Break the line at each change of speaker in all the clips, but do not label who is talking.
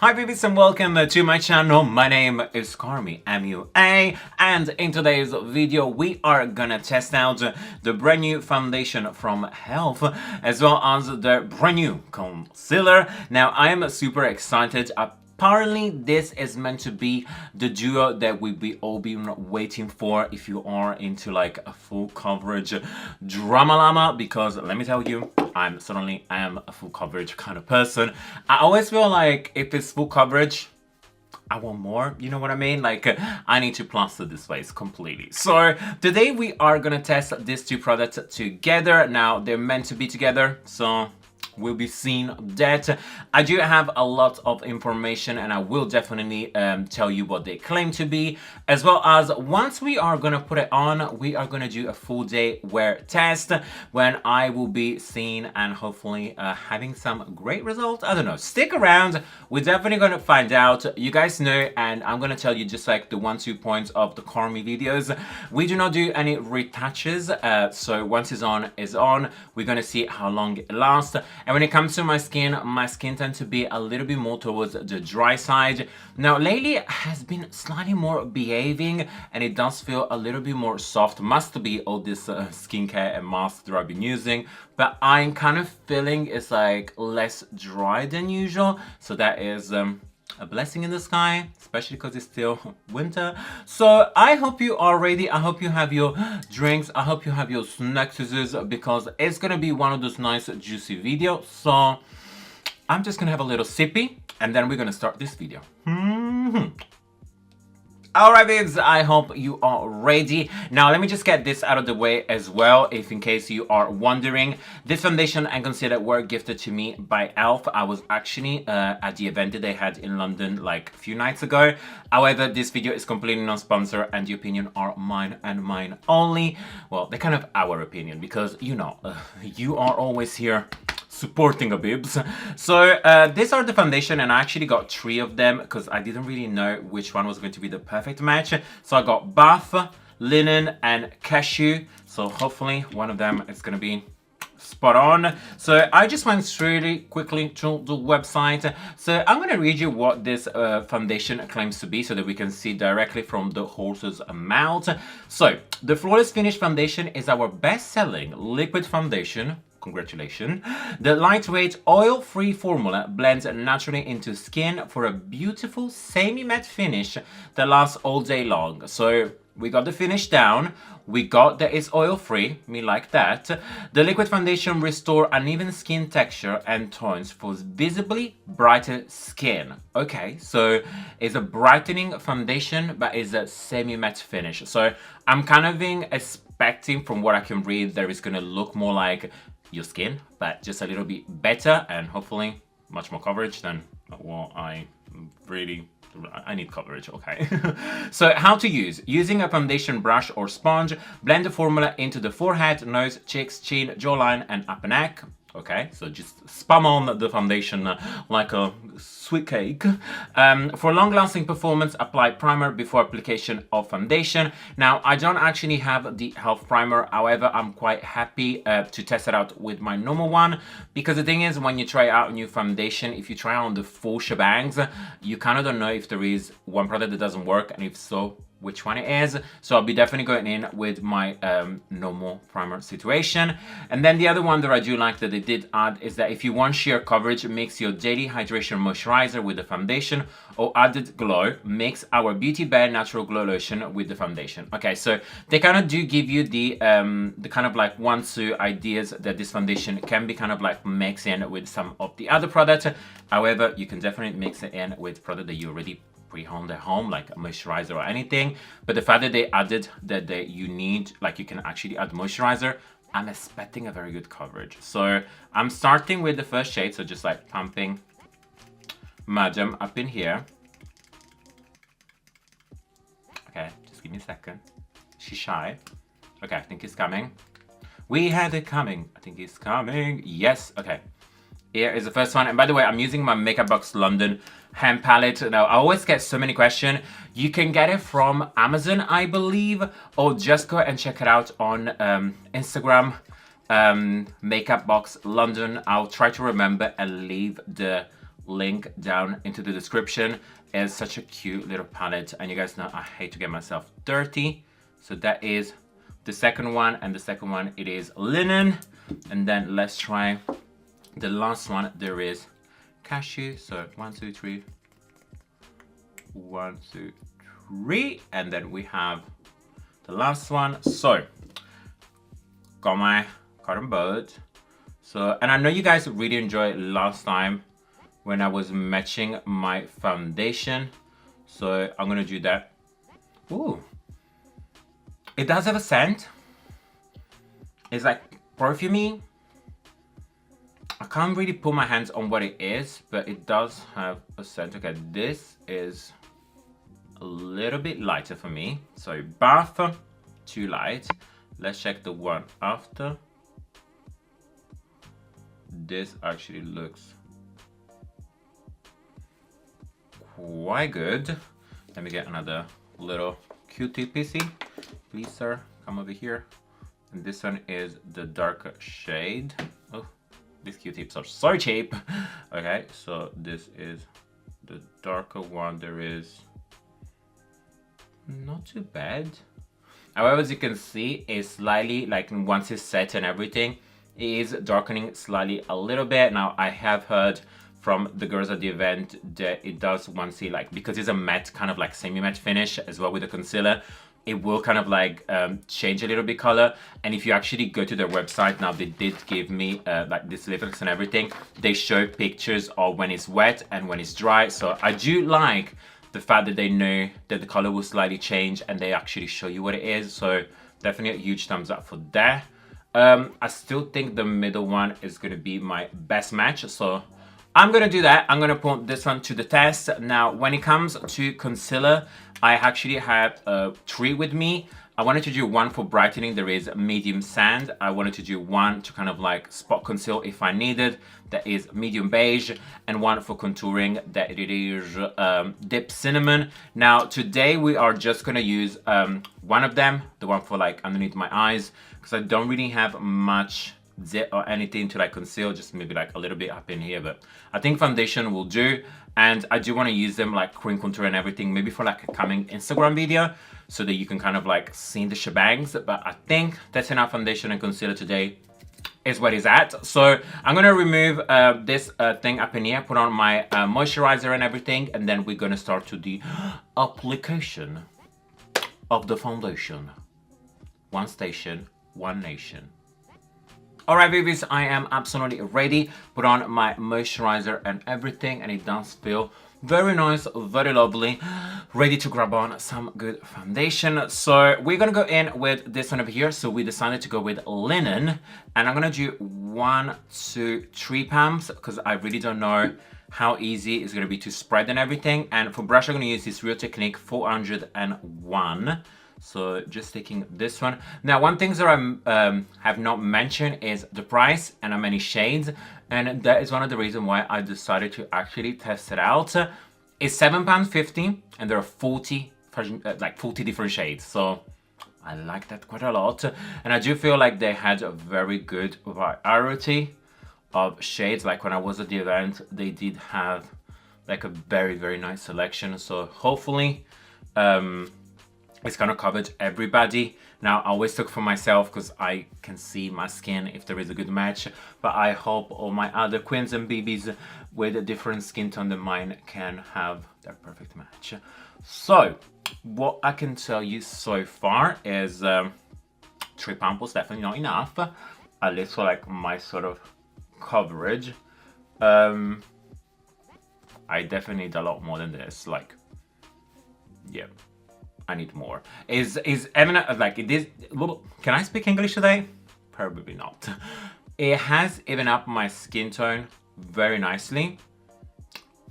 Hi Bibies and welcome to my channel. My name is CarmiMua, and in today's video we are gonna test out the brand new foundation from Health as well as the brand new concealer. Now I am super excited. Apparently this is meant to be the duo that we've all been waiting for if you are into like a full coverage drama llama, because let me tell you, I am a full coverage kind of person. I always feel like if it's full coverage, I want more, you know what I mean? Like, I need to plaster this face completely. So, today we are gonna test these two products together. Now, they're meant to be together, so we'll be seeing that. I do have a lot of information and I will definitely tell you what they claim to be, as well as once we are gonna put it on, we are gonna do a full day wear test when I will be seeing and hopefully having some great results. I don't know, stick around, we're definitely gonna find out. You guys know, and I'm gonna tell you just like the 1-2 points of the Carmi videos, we do not do any retouches, so once it's on, we're gonna see how long it lasts. And when it comes to my skin tends to be a little bit more towards the dry side. Now lately it has been slightly more behaving and it does feel a little bit more soft. Must be all this skincare and mask that I've been using, but I'm kind of feeling it's like less dry than usual. So that is a blessing in the sky, especially because it's still winter. So I hope you are ready. I hope you have your drinks. I hope you have your snacks, because it's gonna be one of those nice juicy videos. So I'm just gonna have a little sippy and then we're gonna start this video. Alright babes, I hope you are ready. Now let me just get this out of the way as well, if in case you are wondering. This foundation and concealer were gifted to me by Elf. I was actually at the event that they had in London like a few nights ago. However, this video is completely non-sponsored and the opinion are mine and mine only. Well, they're kind of our opinion because, you know, you are always here supporting a bibs. So these are the foundation and I actually got 3 of them because I didn't really know which one was going to be the perfect match. So I got Bath, Linen and Cashew. So hopefully one of them is going to be spot on. So I just went really quickly to the website. So I'm going to read you what this foundation claims to be so that we can see directly from the horse's mouth. So the Flawless Finish Foundation is our best-selling liquid foundation. Congratulations. The lightweight oil-free formula blends naturally into skin for a beautiful semi-matte finish that lasts all day long. So we got the finish down. We got that it's oil-free, me like that. The liquid foundation restores uneven skin texture and tones for visibly brighter skin. Okay, so it's a brightening foundation, but it's a semi-matte finish. So I'm kind of expecting, from what I can read, that it's gonna look more like your skin, but just a little bit better and hopefully much more coverage than what I need coverage, okay. So how to use. Using a foundation brush or sponge, blend the formula into the forehead, nose, cheeks, chin, jawline and upper neck. Okay, so just spam on the foundation like a sweet cake. For long-lasting performance, apply primer before application of foundation. Now, I don't actually have the Health Primer. However, I'm quite happy to test it out with my normal one. Because the thing is, when you try out a new foundation, if you try on the full shebangs, you kind of don't know if there is one product that doesn't work, and if so, which one it is. So I'll be definitely going in with my normal primer situation. And then the other one that I do like that they did add is that if you want sheer coverage, mix your daily hydration moisturizer with the foundation, or added glow, mix our Beauty Bare Natural Glow Lotion with the foundation. Okay, so they kind of do give you the kind of like 1-2 ideas that this foundation can be kind of like mixed in with some of the other products. However, you can definitely mix it in with product that you already pre-honed at home, like a moisturizer or anything. But the fact that they added that you need, like you can actually add moisturizer, I'm expecting a very good coverage. So I'm starting with the first shade, so just like pumping Madam up in here. Okay, just give me a second. She's shy. Okay, I think it's coming. We had it coming. I think it's coming. Yes, okay. Here is the first one. And by the way, I'm using my Makeup Box London hand palette. Now, I always get so many questions. You can get it from Amazon, I believe, or just go and check it out on Instagram, Makeup Box London. I'll try to remember and leave the link down into the description. It's such a cute little palette, and you guys know I hate to get myself dirty. So that is the second one, and the second one, it is linen. And then let's try the last one. There is Cashew. So 1, 2, 3. 1, 2, 3. And then we have the last one. So got my cotton bud. So, and I know you guys really enjoyed last time when I was matching my foundation. So I'm gonna do that. Ooh, it does have a scent. It's like perfumey. I can't really put my hands on what it is, but it does have a scent. Okay, this is a little bit lighter for me. So bath, too light. Let's check the one after. This actually looks quite good. Let me get another little Q-tip PC. Please, sir, come over here. And this one is the darker shade. Oh, these Q-tips are so cheap. Okay, so this is the darker one. There is not too bad. However, as you can see, it's slightly, like once it's set and everything, it is darkening slightly a little bit. Now, I have heard from the girls at the event that it does, once it like, because it's a matte, kind of like semi-matte finish as well with the concealer, it will kind of like change a little bit color. And if you actually go to their website, now they did give me like this lipsticks and everything, they show pictures of when it's wet and when it's dry. So I do like the fact that they know that the color will slightly change and they actually show you what it is. So definitely a huge thumbs up for that. I still think the middle one is gonna be my best match. So I'm gonna do that. I'm gonna put this one to the test. Now, when it comes to concealer, I actually have 3 with me. I wanted to do one for brightening. There is medium sand. I wanted to do one to kind of like spot conceal if I needed. That is medium beige, and one for contouring. That it is dip cinnamon. Now, today we are just gonna use one of them, the one for like underneath my eyes, because I don't really have much zit or anything to like conceal, just maybe like a little bit up in here, but I think foundation will do. And I do want to use them like cream contour and everything, maybe for like a coming Instagram video, so that you can kind of like see the shebangs. But I think that's enough foundation and concealer today, is what it's at. So I'm gonna remove this thing up in here, put on my moisturizer and everything, and then we're gonna start to the application of the foundation. One station, one nation. Alright, babies, I am absolutely ready. Put on my moisturizer and everything, and it does feel very nice, very lovely. Ready to grab on some good foundation. So we're gonna go in with this one over here. So we decided to go with linen, and I'm gonna do 1, 2, 3 pumps, because I really don't know how easy it's gonna be to spread and everything. And for brush, I'm gonna use this Real Technique 401. So just taking this one. Now, one thing that I have not mentioned is the price and how many shades. And that is one of the reasons why I decided to actually test it out. It's £7.50 and there are 40 different shades. So I like that quite a lot. And I do feel like they had a very good variety of shades. Like when I was at the event, they did have like a very, very nice selection. So hopefully, it's kind of covered everybody. Now, I always look for myself because I can see my skin if there is a good match, but I hope all my other queens and Bibies with a different skin tone than mine can have their perfect match. So, what I can tell you so far is 3 pumps was definitely not enough, at least for like my sort of coverage. I definitely need a lot more than this, like, yeah. I need more. Is evident, like it is. Can I speak English today? Probably not. It has even up my skin tone very nicely,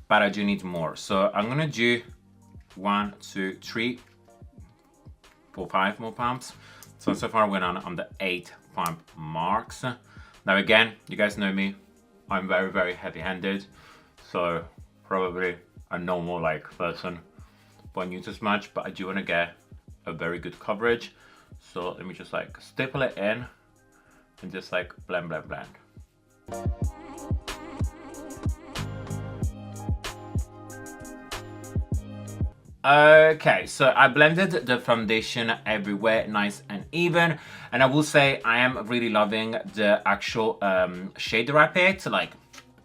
but I do need more. So I'm gonna do 1, 2, 3, 4, 5 more pumps. So far we're on the 8 pump marks. Now again, you guys know me. I'm very, very heavy-handed, so probably a normal like person won't use as much, but I do want to get a very good coverage. So let me just like staple it in and just like blend, blend, blend. Okay, so I blended the foundation everywhere nice and even, and I will say I am really loving the actual shader I picked. Like,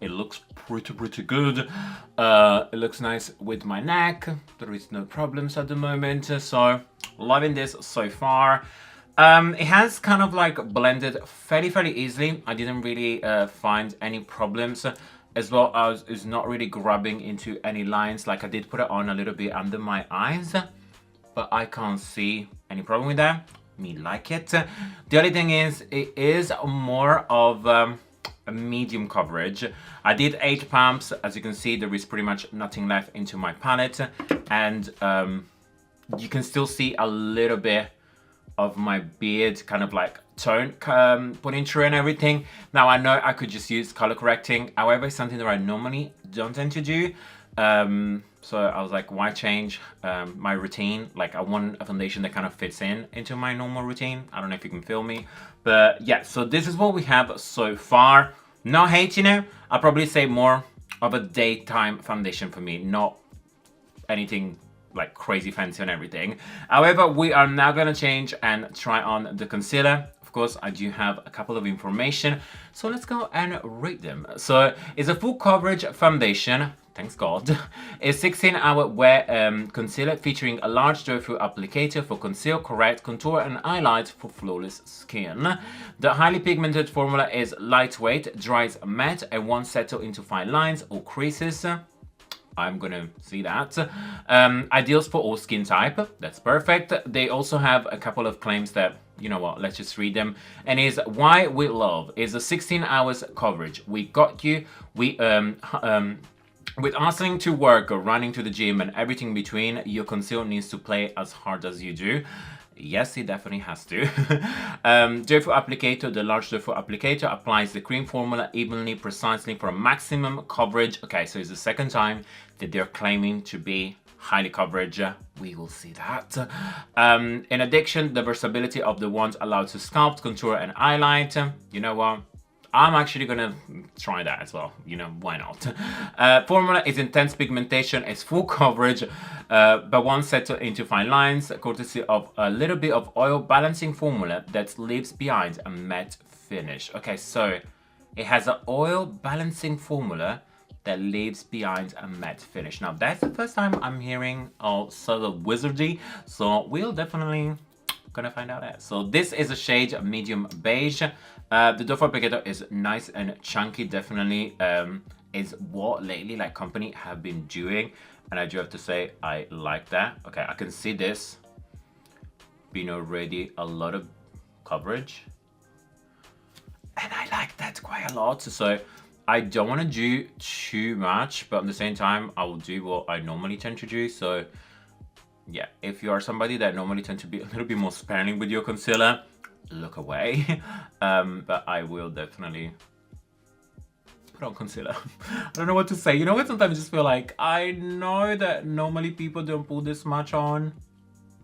it looks pretty good. It looks nice with my neck. There is no problems at the moment, so loving this so far. It has kind of like blended fairly easily. I didn't really find any problems, as well as it's not really grabbing into any lines. Like, I did put it on a little bit under my eyes, but I can't see any problem with that. Me like it. The only thing is, it is more of a medium coverage. I did 8 pumps. As you can see, there is pretty much nothing left into my palette, and you can still see a little bit of my beard kind of like tone putting through and everything. Now, I know I could just use color correcting. However, it's something that I normally don't tend to do. So I was like, why change my routine? Like, I want a foundation that kind of fits into my normal routine. I don't know if you can feel me, but yeah, so this is what we have so far. Not hating it. I'll probably say more of a daytime foundation for me, not anything like crazy fancy and everything. However, we are now gonna change and try on the concealer. Of course, I do have a couple of information, so let's go and read them. So it's a full coverage foundation, thanks God. It's 16-hour wear concealer featuring a large doe-foot applicator for conceal, correct, contour and highlight for flawless skin. The highly pigmented formula is lightweight, dries matte and won't settle into fine lines or creases. I'm gonna see that. Ideals for all skin type. That's perfect. They also have a couple of claims that, you know what, let's just read them. And is why we love is a 16 hours coverage. We got you. We with hustling to work or running to the gym and everything between, your concealer needs to play as hard as you do. Yes, it definitely has to. Doe-foot applicator, the large doe-foot applicator applies the cream formula evenly, precisely for maximum coverage. Okay, so it's the second time that they're claiming to be highly coverage. We will see that. In addition, the versatility of the wand allows to sculpt, contour, and highlight. You know what? I'm actually gonna try that as well. You know, why not? Formula is intense pigmentation, it's full coverage, but one settle into fine lines, courtesy of a little bit of oil balancing formula that leaves behind a matte finish. Okay, so it has an oil balancing formula that leaves behind a matte finish. Now, that's the first time I'm hearing all sort of wizardy, so we'll definitely gonna find out that. So this is a shade medium beige. The doe applicator is nice and chunky, definitely is what lately like company have been doing, and I do have to say I like that. Okay, I can see this being already a lot of coverage, and I like that quite a lot. So I don't want to do too much, but at the same time I will do what I normally tend to do. So yeah, if you are somebody that normally tend to be a little bit more sparing with your concealer, look away. But I will definitely put on concealer. I don't know what to say. You know what? Sometimes I just feel like I know that normally people don't put this much on,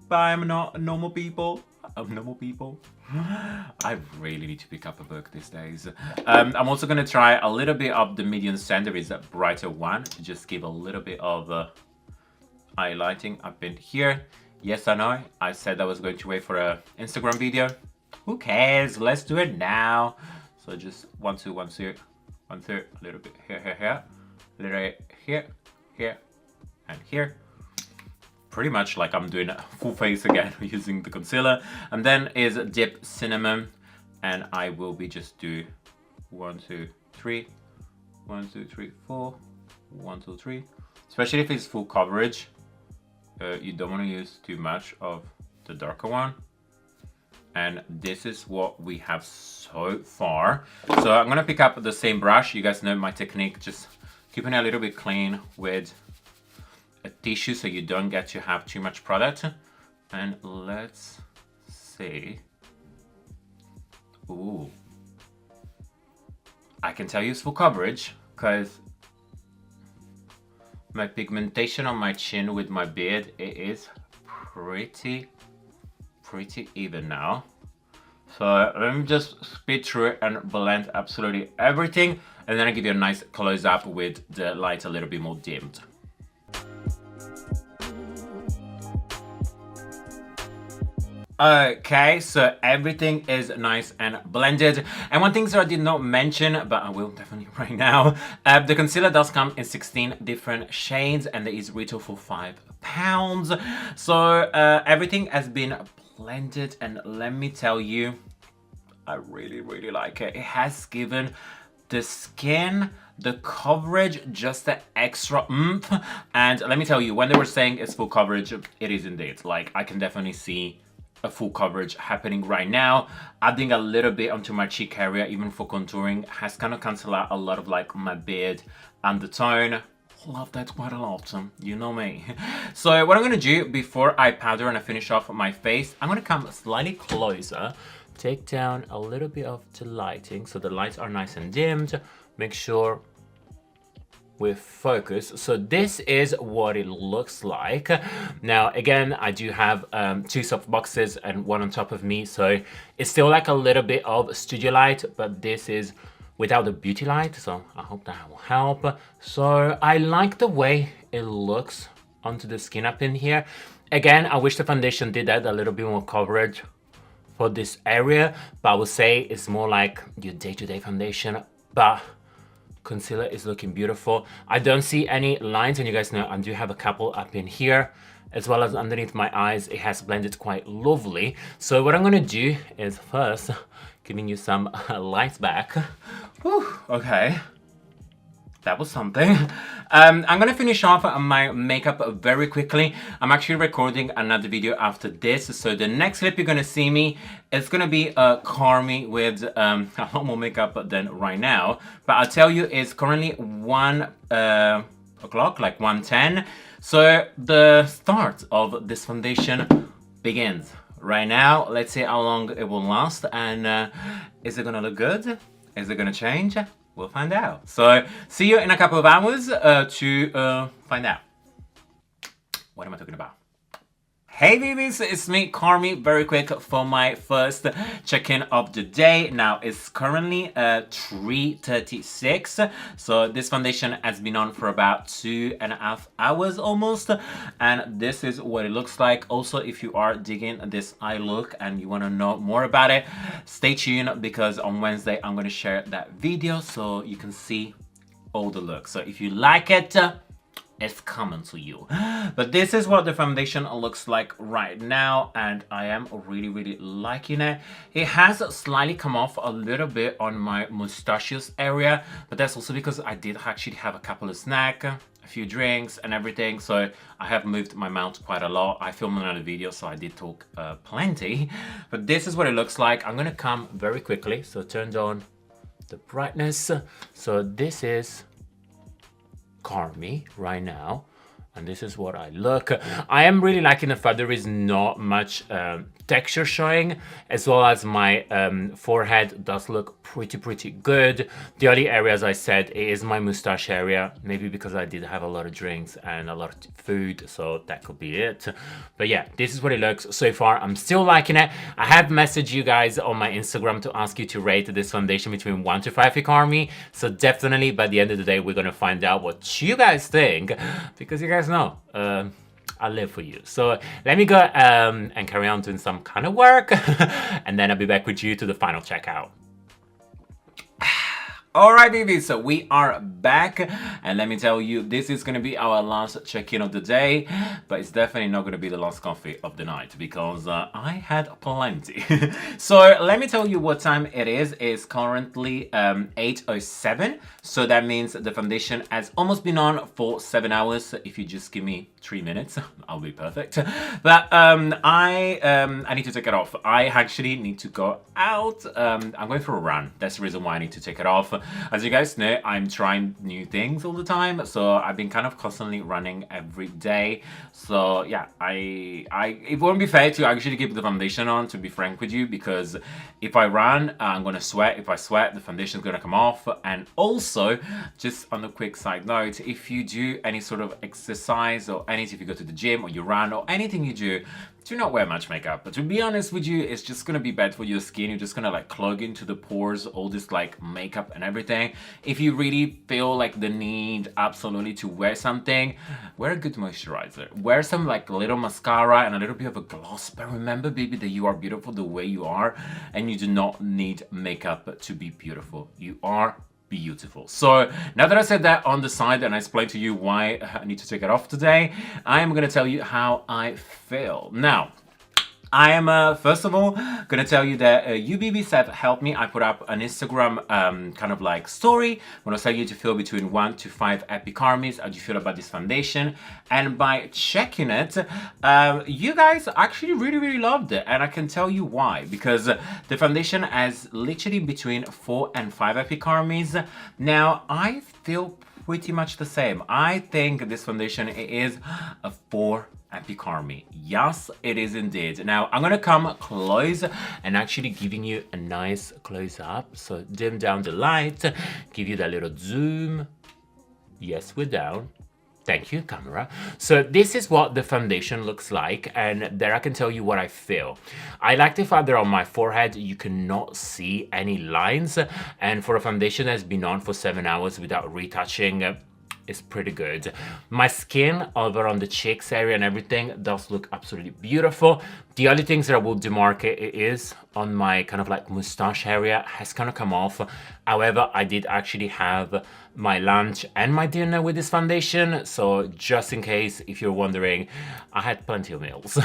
but I'm not normal people. I'm normal people. I really need to pick up a book these days. I'm also gonna try a little bit of the medium standard, is a brighter one, to just give a little bit of highlighting up in here. Yes, I know, I said I was going to wait for an Instagram video. Who cares? Let's do it now. So just 1, 2, 1, 2, 1, 2, a little bit here, a little bit here, and here. Pretty much like I'm doing a full face again using the concealer. And then is Dip Cinnamon, and I will be just do 1, 2, 3, 1, 2, 3, 4, 1, 2, 3. Especially if it's full coverage. You don't want to use too much of the darker one, and this is what we have so far. So I'm gonna pick up the same brush. You guys know my technique, just keeping it a little bit clean with a tissue so you don't get to have too much product. And let's see. Ooh, I can tell you it's full coverage because my pigmentation on my chin with my beard, it is pretty even now. So let me just speed through it and blend absolutely everything, and then I give you a nice close up with the light a little bit more dimmed. Okay, so everything is nice and blended. And one thing that I did not mention, but I will definitely right now, the concealer does come in 16 different shades and it is retail for £5. So everything has been blended and let me tell you, I really, really like it. It has given the skin, the coverage, just the extra oomph. And let me tell you, when they were saying it's full coverage, it is indeed. Like, I can definitely see a full coverage happening right now. Adding a little bit onto my cheek area, even for contouring, has kind of cancelled out a lot of like my beard undertone. Love that quite a lot, you know me. So what I'm gonna do before I powder and I finish off my face, I'm gonna come slightly closer, take down a little bit of the lighting so the lights are nice and dimmed. Make sure with focus. So this is what it looks like. Now again, I do have two soft boxes and one on top of me, so it's still like a little bit of studio light, but this is without the beauty light, so I hope that will help. So I like the way it looks onto the skin up in here. Again, I wish the foundation did add a little bit more coverage for this area, but I would say it's more like your day-to-day foundation, but concealer is looking beautiful. I don't see any lines, and you guys know I do have a couple up in here, as well as underneath my eyes. It has blended quite lovely. So what I'm gonna do is first, giving you some lights back. Whew, okay. That was something. I'm gonna finish off my makeup very quickly. I'm actually recording another video after this, so the next clip you're gonna see me, it's gonna be Carmi with a lot more makeup than right now. But I'll tell you, it's currently 1 o'clock, like 1:10. So the start of this foundation begins right now. Let's see how long it will last, and is it gonna look good? Is it gonna change? We'll find out. So see you in a couple of hours to find out. What am I talking about? Hey Bibies, it's me, Carmi, very quick for my first check-in of the day. Now it's currently 3:36, so this foundation has been on for about 2.5 hours almost, and this is what it looks like. Also, if you are digging this eye look and you want to know more about it, stay tuned because on Wednesday I'm going to share that video so you can see all the looks. So if you like it, it's coming to you. But this is what the foundation looks like right now, and I am really, really liking it. It has slightly come off a little bit on my mustachios area, but that's also because I did actually have a couple of snacks, a few drinks and everything, so I have moved my mouth quite a lot. I filmed another video, so I did talk plenty, but this is what it looks like. I'm gonna come very quickly, so turned on the brightness. So this is Carmi right now, and this is what I look. I am really liking the fact there is not much texture showing, as well as my forehead does look pretty good. The only areas I said is my mustache area, maybe because I did have a lot of drinks and a lot of food, so that could be it. But yeah, this is what it looks so far. I'm still liking it. I have messaged you guys on my Instagram to ask you to rate this foundation between 1 to 5 for Carmi, so definitely by the end of the day we're gonna find out what you guys think, because you guys know I live for you. So let me go and carry on doing some kind of work and then I'll be back with you to the final checkout. Alright Bibies, so we are back, and let me tell you, this is going to be our last check-in of the day, but it's definitely not going to be the last coffee of the night, because I had plenty. So let me tell you what time it is. It's currently 8:07, so that means the foundation has almost been on for 7 hours. If you just give me 3 minutes, I'll be perfect. But I need to take it off. I actually need to go out. I'm going for a run. That's the reason why I need to take it off. As you guys know, I'm trying new things all the time, so I've been kind of constantly running every day. So yeah, it won't be fair to actually keep the foundation on, to be frank with you, because if I run, I'm gonna sweat. If I sweat, the foundation's gonna come off. And also, just on a quick side note, if you do any sort of exercise or anything, if you go to the gym or you run or anything you do, do not wear much makeup. But to be honest with you, it's just gonna be bad for your skin. You're just gonna like clog into the pores, all this like makeup and everything. If you really feel like the need absolutely to wear something, wear a good moisturizer. Wear some like little mascara and a little bit of a gloss. But remember, baby, that you are beautiful the way you are, and you do not need makeup to be beautiful. You are beautiful. So now that I said that on the side and I explained to you why I need to take it off today, I am gonna tell you how I feel. Now, I am, first of all, gonna tell you that you Bibies have helped me. I put up an Instagram kind of like story when I was telling you to feel between 1 to 5 epic Carmis. How do you feel about this foundation? And by checking it, you guys actually really loved it. And I can tell you why. Because the foundation has literally between 4 and 5 epic Carmis. Now, I feel pretty much the same. I think this foundation is a 4 epic Carmi. Yes, it is indeed. Now, I'm gonna come close and actually giving you a nice close up. So dim down the light, give you that little zoom. Yes, we're down. Thank you, camera. So this is what the foundation looks like, and there I can tell you what I feel. I like the fact that on my forehead you cannot see any lines, and for a foundation that's been on for 7 hours without retouching, it's pretty good. My skin over on the cheeks area and everything does look absolutely beautiful. The only things that I will demarcate is on my kind of like mustache area has kind of come off. However, I did actually have my lunch and my dinner with this foundation. So just in case, if you're wondering, I had plenty of meals.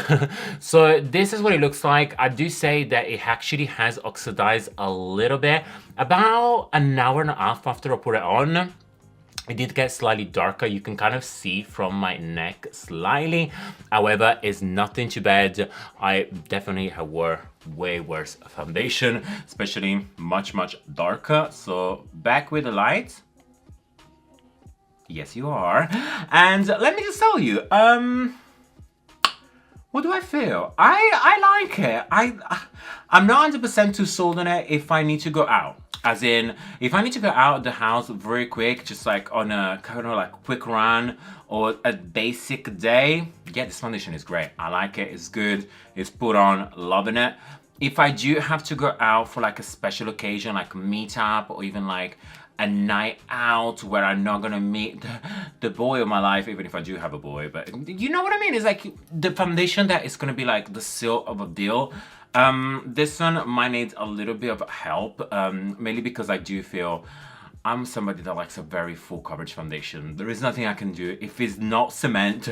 So this is what it looks like. I do say that it actually has oxidized a little bit. About an hour and a half after I put it on, it did get slightly darker. You can kind of see from my neck slightly. However, it's nothing too bad. I definitely have wore way worse foundation, especially much darker. So back with the light. Yes, you are. And let me just tell you, what do I feel? I like it. I'm not 100% too sold on it if I need to go out. As in, if I need to go out of the house very quick, just like on a kind of like quick run or a basic day, yeah, this foundation is great. I like it, it's good, it's put on, loving it. If I do have to go out for like a special occasion, like a meetup or even like a night out where I'm not gonna meet the boy of my life, even if I do have a boy, but you know what I mean? It's like the foundation that is gonna be like the seal of a deal. This one might need a little bit of help, mainly because I do feel I'm somebody that likes a very full coverage foundation. There is nothing I can do. If it's not cement,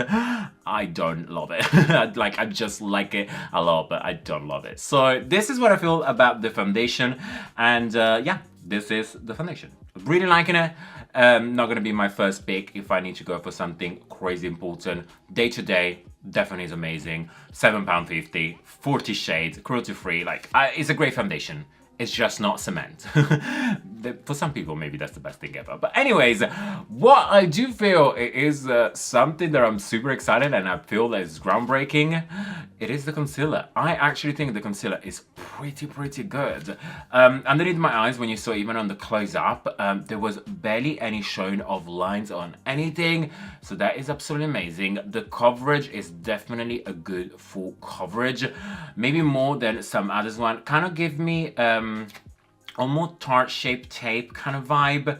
I don't love it. I just like it a lot, but I don't love it. So this is what I feel about the foundation. And yeah, this is the foundation. Really liking it. Not gonna be my first pick if I need to go for something crazy important. Day to day, definitely is amazing. £7.50, 40 shades, cruelty free. It's a great foundation. It's just not cement. For some people, maybe that's the best thing ever. But anyways, what I do feel is something that I'm super excited and I feel that is groundbreaking. It is the concealer. I actually think the concealer is pretty good. Underneath my eyes, when you saw even on the close up, there was barely any showing of lines on anything. So that is absolutely amazing. The coverage is definitely a good full coverage. Maybe more than some others one. Kind of give me almost tart shaped tape kind of vibe,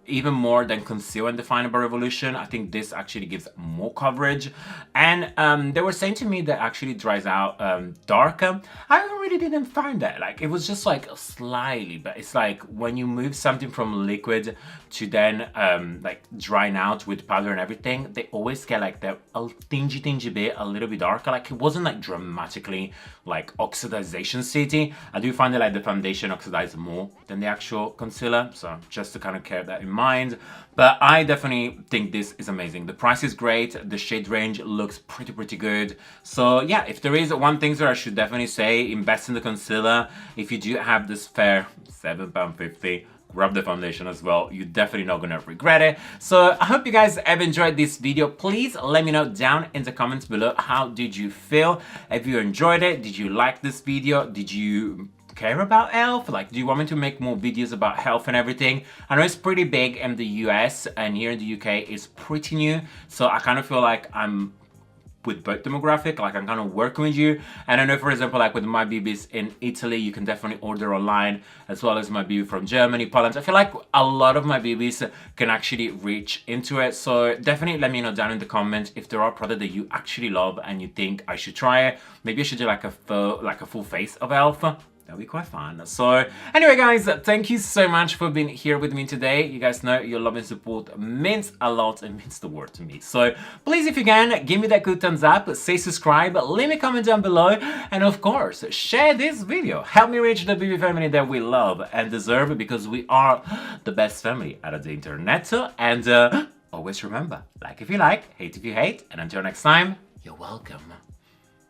even more than Conceal and Definable Revolution. I think this actually gives more coverage. And they were saying to me that actually dries out darker. I really didn't find that. Like, it was just like slightly, but it's like when you move something from liquid to then like drying out with powder and everything, they always get like that a tingy bit, a little bit darker. Like, it wasn't like dramatically like oxidization city. I do find that like the foundation oxidize more than the actual concealer, so just to kind of keep that in mind. But I definitely think this is amazing. The price is great, the shade range looks pretty good. So yeah, if there is one thing that I should definitely say, invest in the concealer. If you do have this spare £7.50, grab the foundation as well. You're definitely not gonna regret it. So I hope you guys have enjoyed this video. Please let me know down in the comments below, how did you feel? Have you enjoyed it? Did you like this video? Did you care about health? Like, do you want me to make more videos about health and everything? I know it's pretty big in the US, and here in the UK it's pretty new, so I kind of feel like I'm with both demographic, like I'm kind of working with you. And I know, for example, like with my Bibies in Italy, you can definitely order online, as well as my Bibi from Germany, Poland. I feel like a lot of my Bibies can actually reach into it. So definitely let me know down in the comments if there are products that you actually love and you think I should try it. Maybe I should do like a full face of Elf. That'll be quite fun. So anyway, guys, thank you so much for being here with me today. You guys know your love and support means a lot and means the world to me. So please, if you can, give me that good thumbs up, say subscribe, leave me a comment down below, and of course, share this video. Help me reach the Bibi family that we love and deserve, because we are the best family out of the internet. And always remember, like if you like, hate if you hate, and until next time, you're welcome.